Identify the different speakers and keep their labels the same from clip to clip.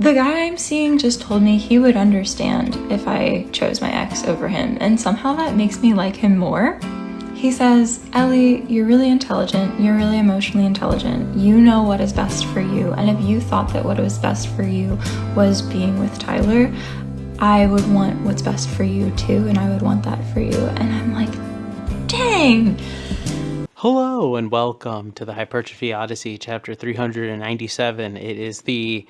Speaker 1: The guy I'm seeing just told me he would understand if I chose my ex over him, and somehow that makes me like him more. He says, Ellie, you're really intelligent, you're really emotionally intelligent, you know what is best for you, and if you thought that what was best for you was being with Tyler, I would want what's best for you too, and I would want that for you. And I'm like, dang!
Speaker 2: Hello and welcome to the Hypertrophy Odyssey, chapter 397. It is the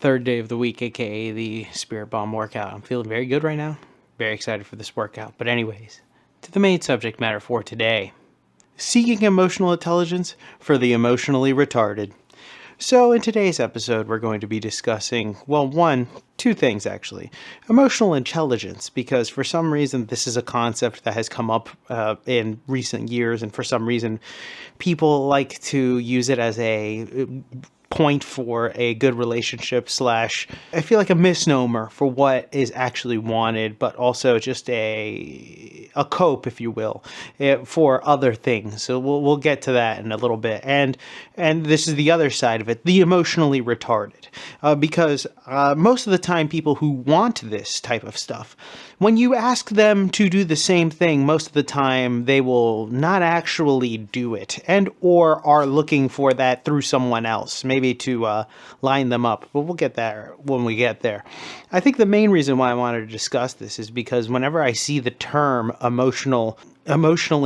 Speaker 2: third day of the week, aka the Spirit Bomb workout. I'm feeling very good right now. Very excited for this workout. But anyways, to the main subject matter for today. Seeking emotional intelligence for the emotionally retarded. So in today's episode, we're going to be discussing, two things actually. Emotional intelligence, because for some reason this is a concept that has come up in recent years, and for some reason people like to use it as a point for a good relationship / I feel like a misnomer for what is actually wanted, but also just a cope, if you will, for other things. So we'll get to that in a little bit. And this is the other side of it, the emotionally retarded, because most of the time people who want this type of stuff, when you ask them to do the same thing, most of the time they will not actually do it, and or are looking for that through someone else, maybe to line them up. But we'll get there when we get there. I think the main reason why I wanted to discuss this is because whenever I see the term emotional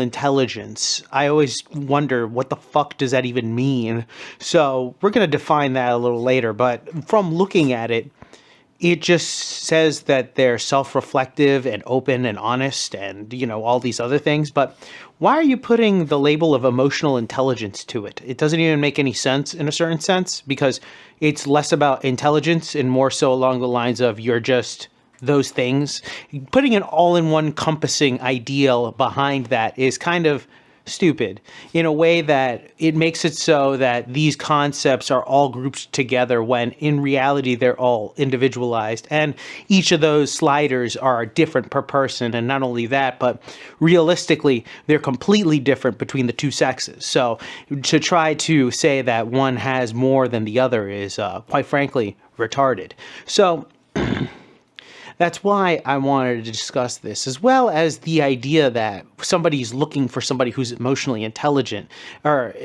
Speaker 2: intelligence, I always wonder, what the fuck does that even mean? So we're going to define that a little later, but from looking at it, it just says that they're self-reflective and open and honest and, all these other things. But why are you putting the label of emotional intelligence to it? It doesn't even make any sense in a certain sense, because it's less about intelligence and more so along the lines of you're just those things. Putting an all-in-one encompassing ideal behind that is kind of stupid in a way that it makes it so that these concepts are all grouped together when in reality they're all individualized, and each of those sliders are different per person. And not only that, but realistically they're completely different between the two sexes. So to try to say that one has more than the other is quite frankly retarded. So that's why I wanted to discuss this, as well as the idea that somebody's looking for somebody who's emotionally intelligent, or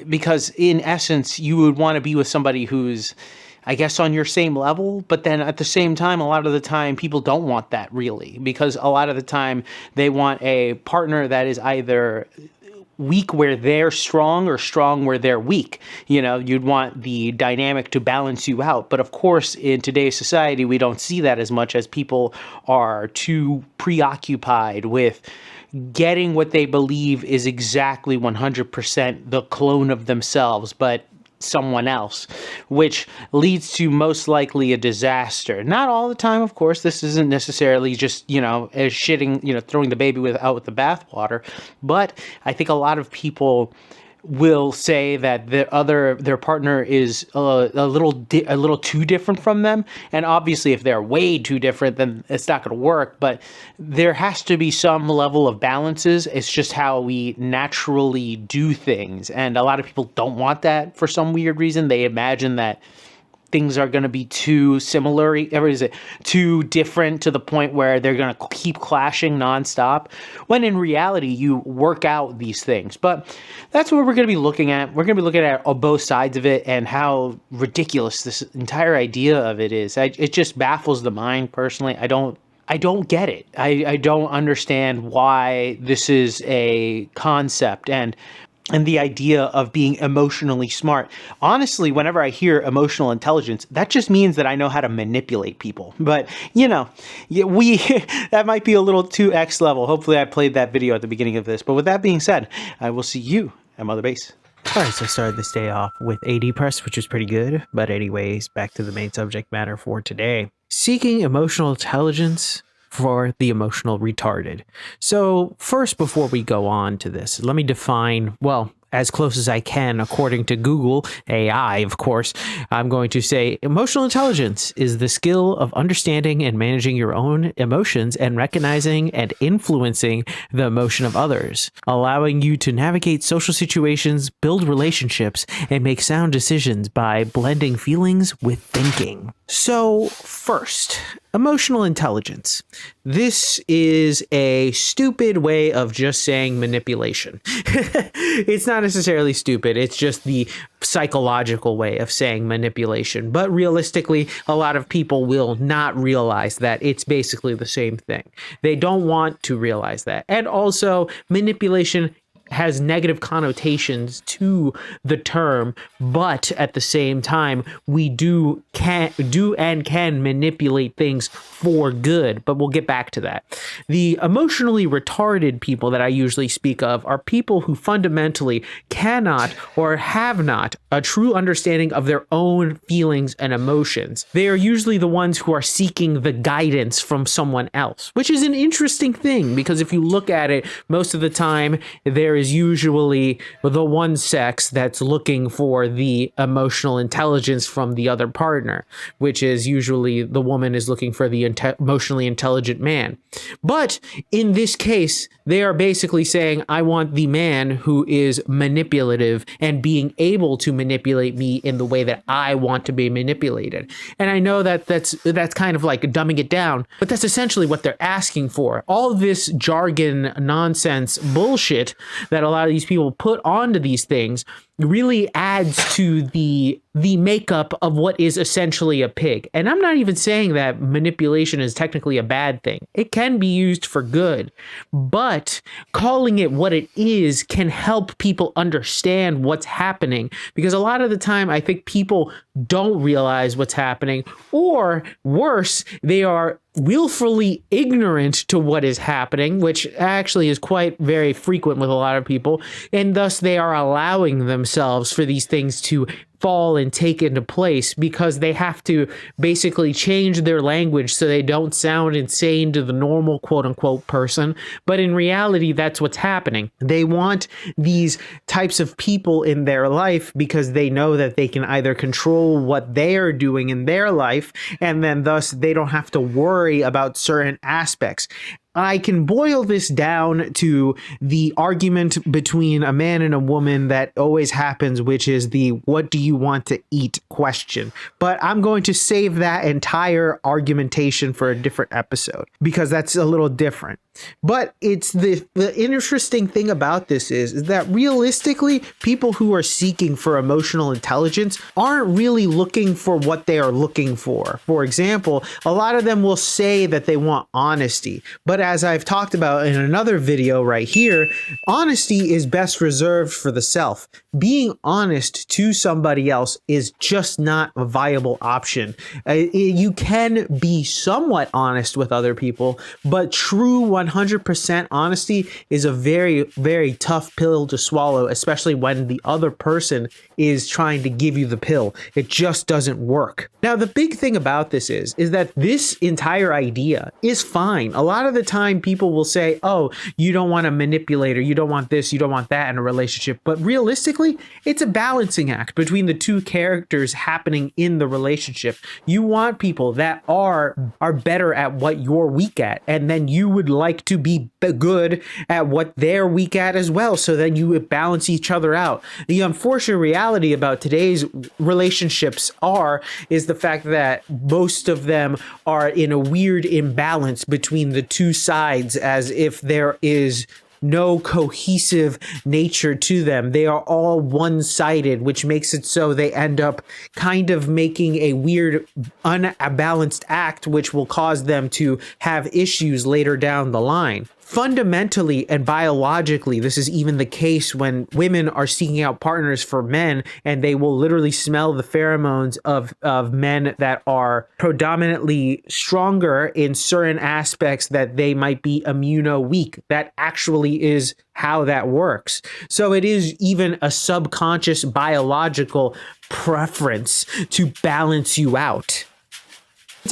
Speaker 2: because in essence, you would want to be with somebody who's, I guess, on your same level. But then at the same time, a lot of the time people don't want that really, because a lot of the time they want a partner that is either weak where they're strong or strong where they're weak. You'd want the dynamic to balance you out. But of course, in today's society, we don't see that as much, as people are too preoccupied with getting what they believe is exactly 100% the clone of themselves, but someone else, which leads to most likely a disaster. Not all the time, of course. This isn't necessarily just, as shitting, throwing the baby out with the bathwater. But I think a lot of people will say that their partner is a little too different from them, and obviously if they're way too different, then it's not going to work. But there has to be some level of balances. It's just how we naturally do things, and a lot of people don't want that for some weird reason. They imagine that things are going to be too similar, too different to the point where they're going to keep clashing nonstop, when in reality you work out these things. But that's what we're going to be looking at. We're going to be looking at both sides of it and how ridiculous this entire idea of it is. It just baffles the mind personally. I don't get it. I don't understand why this is a concept, and the idea of being emotionally smart. Honestly, whenever I hear emotional intelligence, that just means that I know how to manipulate people. But, that might be a little too X level. Hopefully I played that video at the beginning of this. But with that being said, I will see you at Mother Base. Alright, so I started this day off with AD press, which was pretty good. But anyways, back to the main subject matter for today. Seeking emotional intelligence for the emotional retarded. So first, before we go on to this, let me define, as close as I can according to Google AI, of course. I'm going to say emotional intelligence is the skill of understanding and managing your own emotions and recognizing and influencing the emotion of others, allowing you to navigate social situations, build relationships, and make sound decisions by blending feelings with thinking. So, first, emotional intelligence. This is a stupid way of just saying manipulation. It's not necessarily stupid, it's just the psychological way of saying manipulation. But realistically, a lot of people will not realize that it's basically the same thing. They don't want to realize that. And also, manipulation has negative connotations to the term, but at the same time, we can manipulate things for good, but we'll get back to that. The emotionally retarded people that I usually speak of are people who fundamentally cannot or have not a true understanding of their own feelings and emotions. They are usually the ones who are seeking the guidance from someone else, which is an interesting thing because if you look at it, most of the time there is usually the one sex that's looking for the emotional intelligence from the other partner, which is usually the woman is looking for the emotionally intelligent man. But in this case, they are basically saying, I want the man who is manipulative and being able to manipulate me in the way that I want to be manipulated. And I know that that's kind of like dumbing it down, but that's essentially what they're asking for. All this jargon, nonsense, bullshit that a lot of these people put onto these things really adds to the makeup of what is essentially a pig. And I'm not even saying that manipulation is technically a bad thing. It can be used for good, but calling it what it is can help people understand what's happening, because a lot of the time I think people don't realize what's happening, or worse, they are willfully ignorant to what is happening, which actually is quite very frequent with a lot of people, and thus they are allowing themselves for these things to fall and take into place because they have to basically change their language so they don't sound insane to the normal quote unquote person. But in reality, that's what's happening. They want these types of people in their life because they know that they can either control what they are doing in their life, and then thus they don't have to worry about certain aspects. I can boil this down to the argument between a man and a woman that always happens, which is the what do you want to eat question. But I'm going to save that entire argumentation for a different episode because that's a little different. But it's the interesting thing about this is that realistically, people who are seeking for emotional intelligence aren't really looking for what they are looking for. For example, a lot of them will say that they want honesty, but as I've talked about in another video right here, honesty is best reserved for the self. Being honest to somebody else is just not a viable option. You can be somewhat honest with other people, but true 100% honesty is a very, very tough pill to swallow, especially when the other person is trying to give you the pill. It just doesn't work. Now, the big thing about this is that this entire idea is fine. A lot of the time people will say, oh, you don't want a manipulator, you don't want this, you don't want that in a relationship. But realistically, it's a balancing act between the two characters happening in the relationship. You want people that are better at what you're weak at, and then you would like to be good at what they're weak at as well, so then you balance each other out. The unfortunate reality about today's relationships is the fact that most of them are in a weird imbalance between the two sides, as if there is no cohesive nature to them. They are all one-sided, which makes it so they end up kind of making a weird, unbalanced act, which will cause them to have issues later down the line. Fundamentally and biologically, this is even the case when women are seeking out partners for men, and they will literally smell the pheromones of men that are predominantly stronger in certain aspects that they might be immuno-weak. That actually is how that works. So it is even a subconscious biological preference to balance you out.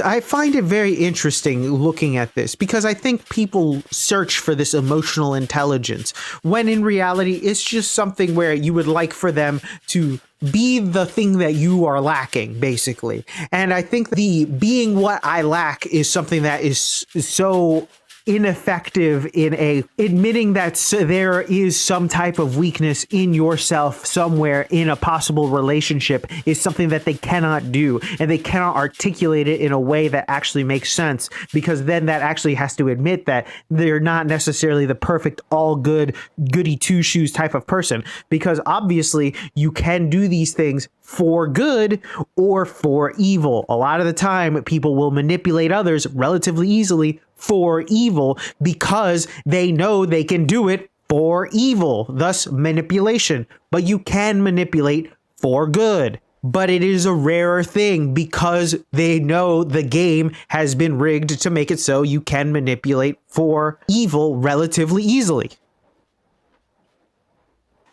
Speaker 2: I find it very interesting looking at this because I think people search for this emotional intelligence when in reality it's just something where you would like for them to be the thing that you are lacking, basically. And I think the being what I lack is something that is so
Speaker 3: ineffective in admitting that there is some type of weakness in yourself somewhere in a possible relationship is something that they cannot do, and they cannot articulate it in a way that actually makes sense, because then that actually has to admit that they're not necessarily the perfect all good goody two shoes type of person, because obviously you can do these things for good or for evil. A lot of the time people will manipulate others relatively easily for evil because they know they can do it for evil, thus manipulation. But you can manipulate for good. But it is a rarer thing because they know the game has been rigged to make it so you can manipulate for evil relatively easily.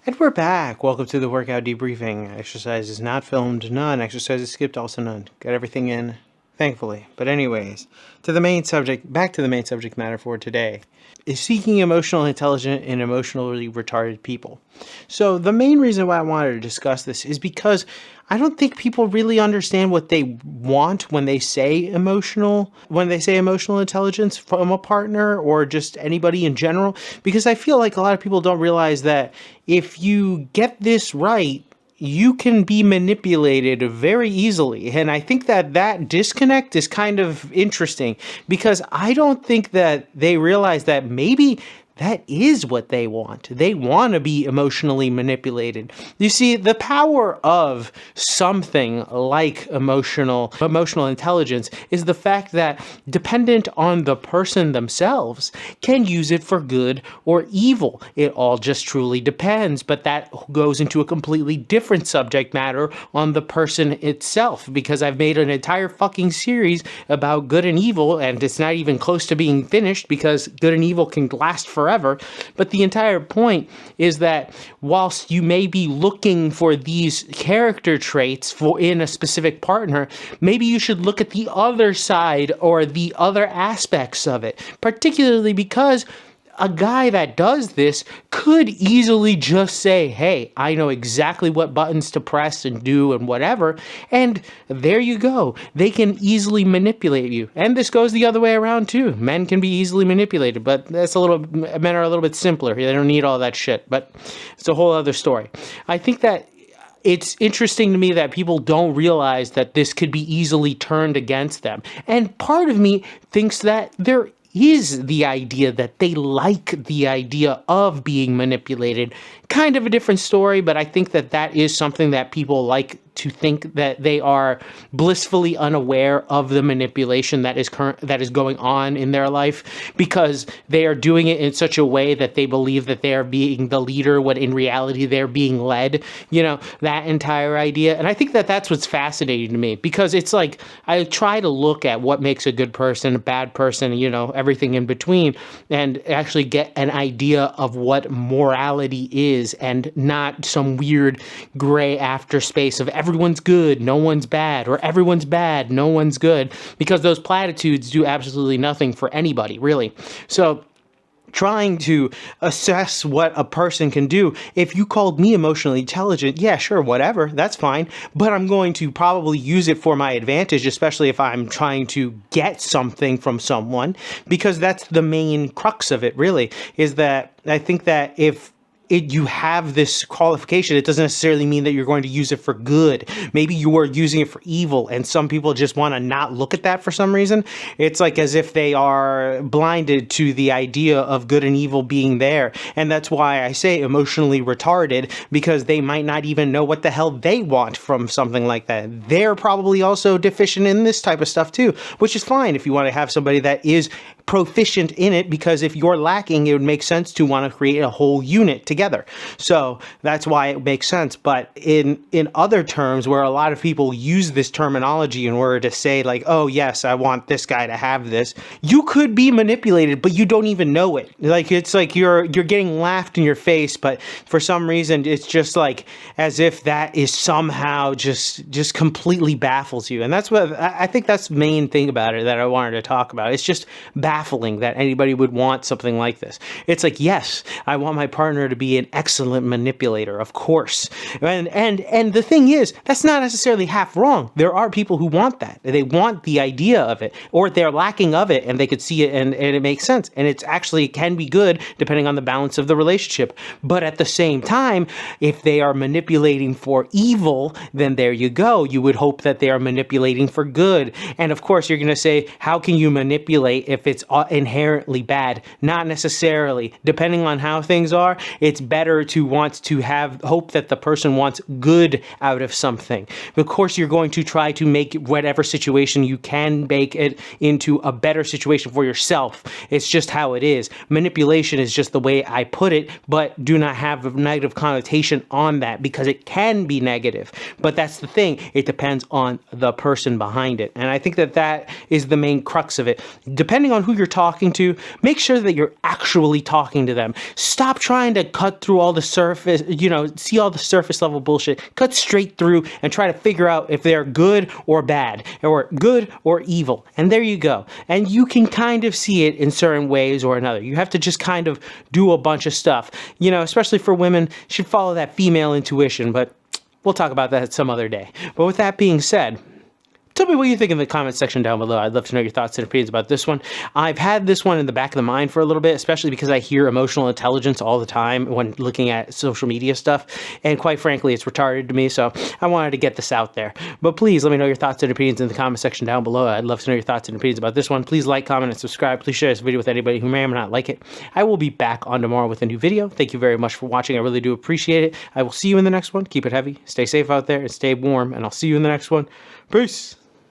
Speaker 2: And we're back. Welcome to the workout debriefing. Exercise is not filmed, none. Exercise is skipped, also none. Got everything in, thankfully. But anyways, back to the main subject matter for today, is seeking emotional intelligent and emotionally retarded people. So the main reason why I wanted to discuss this is because I don't think people really understand what they want when they say emotional intelligence from a partner or just anybody in general, because I feel like a lot of people don't realize that if you get this right, you can be manipulated very easily. And I think that disconnect is kind of interesting, because I don't think that they realize that maybe that is what they want. They want to be emotionally manipulated. You see, the power of something like emotional intelligence is the fact that, dependent on the person themselves, can use it for good or evil. It all just truly depends, but that goes into a completely different subject matter on the person itself, because I've made an entire fucking series about good and evil, and it's not even close to being finished because good and evil can last forever. But the entire point is that whilst you may be looking for these character traits in a specific partner, maybe you should look at the other side or the other aspects of it, particularly because a guy that does this could easily just say, hey, I know exactly what buttons to press and do and whatever, and there you go. They can easily manipulate you. And this goes the other way around too. Men can be easily manipulated, but men are a little bit simpler. They don't need all that shit, but it's a whole other story. I think that it's interesting to me that people don't realize that this could be easily turned against them. And part of me thinks that there is the idea that they like the idea of being manipulated. Kind of a different story, but I think that is something that people like to think, that they are blissfully unaware of the manipulation that is going on in their life, because they are doing it in such a way that they believe that they are being the leader when in reality they're being led, that entire idea. And I think that that's what's fascinating to me, because it's like I try to look at what makes a good person, a bad person, everything in between, and actually get an idea of what morality is, and not some weird gray afterspace of everyone's good, no one's bad, or everyone's bad, no one's good, because those platitudes do absolutely nothing for anybody, really. So trying to assess what a person can do. If you called me emotionally intelligent, yeah, sure, whatever, that's fine. But I'm going to probably use it for my advantage, especially if I'm trying to get something from someone, because that's the main crux of it, really, is that I think that if you have this qualification, it doesn't necessarily mean that you're going to use it for good. Maybe you are using it for evil, and some people just want to not look at that for some reason. It's like as if they are blinded to the idea of good and evil being there. And that's why I say emotionally retarded, because they might not even know what the hell they want from something like that. They're probably also deficient in this type of stuff too, which is fine if you want to have somebody that is proficient in it, because if you're lacking, it would make sense to want to create a whole unit together. So that's why it makes sense. But in other terms, where a lot of people use this terminology in order to say like, oh yes, I want this guy to have this, you could be manipulated, but you don't even know it. Like, it's like you're getting laughed in your face, but for some reason it's just like as if that is somehow just completely baffles you. And that's what I think that's the main thing about it that I wanted to talk about. It's just baffling that anybody would want something like this. It's like, yes, I want my partner to be be an excellent manipulator, of course. And the thing is, that's not necessarily half wrong. There are people who want that. They want the idea of it, or they're lacking of it, and they could see it, and it makes sense. And it's actually can be good depending on the balance of the relationship. But at the same time, if they are manipulating for evil, then there you go. You would hope that they are manipulating for good. And of course, you're going to say, how can you manipulate if it's inherently bad? Not necessarily. Depending on how things are, it's better to want to have hope that the person wants good out of something. Of course, you're going to try to make whatever situation you can make it into a better situation for yourself. It's just how it is. Manipulation is just the way I put it, but do not have a negative connotation on that because it can be negative. But that's the thing. It depends on the person behind it. And I think that that is the main crux of it. Depending on who you're talking to, make sure that you're actually talking to them. Stop trying to cut through all the surface, see all the surface level bullshit. Cut straight through and try to figure out if they're good or bad, or good or evil. And there you go. And you can kind of see it in certain ways or another. You have to just kind of do a bunch of stuff. Especially for women, should follow that female intuition, but we'll talk about that some other day. But with that being said, tell me what you think in the comments section down below. I'd love to know your thoughts and opinions about this one. I've had this one in the back of the mind for a little bit, especially because I hear emotional intelligence all the time when looking at social media stuff. And quite frankly, it's retarded to me. So I wanted to get this out there. But please let me know your thoughts and opinions in the comment section down below. I'd love to know your thoughts and opinions about this one. Please like, comment, and subscribe. Please share this video with anybody who may or may not like it. I will be back on tomorrow with a new video. Thank you very much for watching. I really do appreciate it. I will see you in the next one. Keep it heavy. Stay safe out there and stay warm. And I'll see you in the next one. Peace.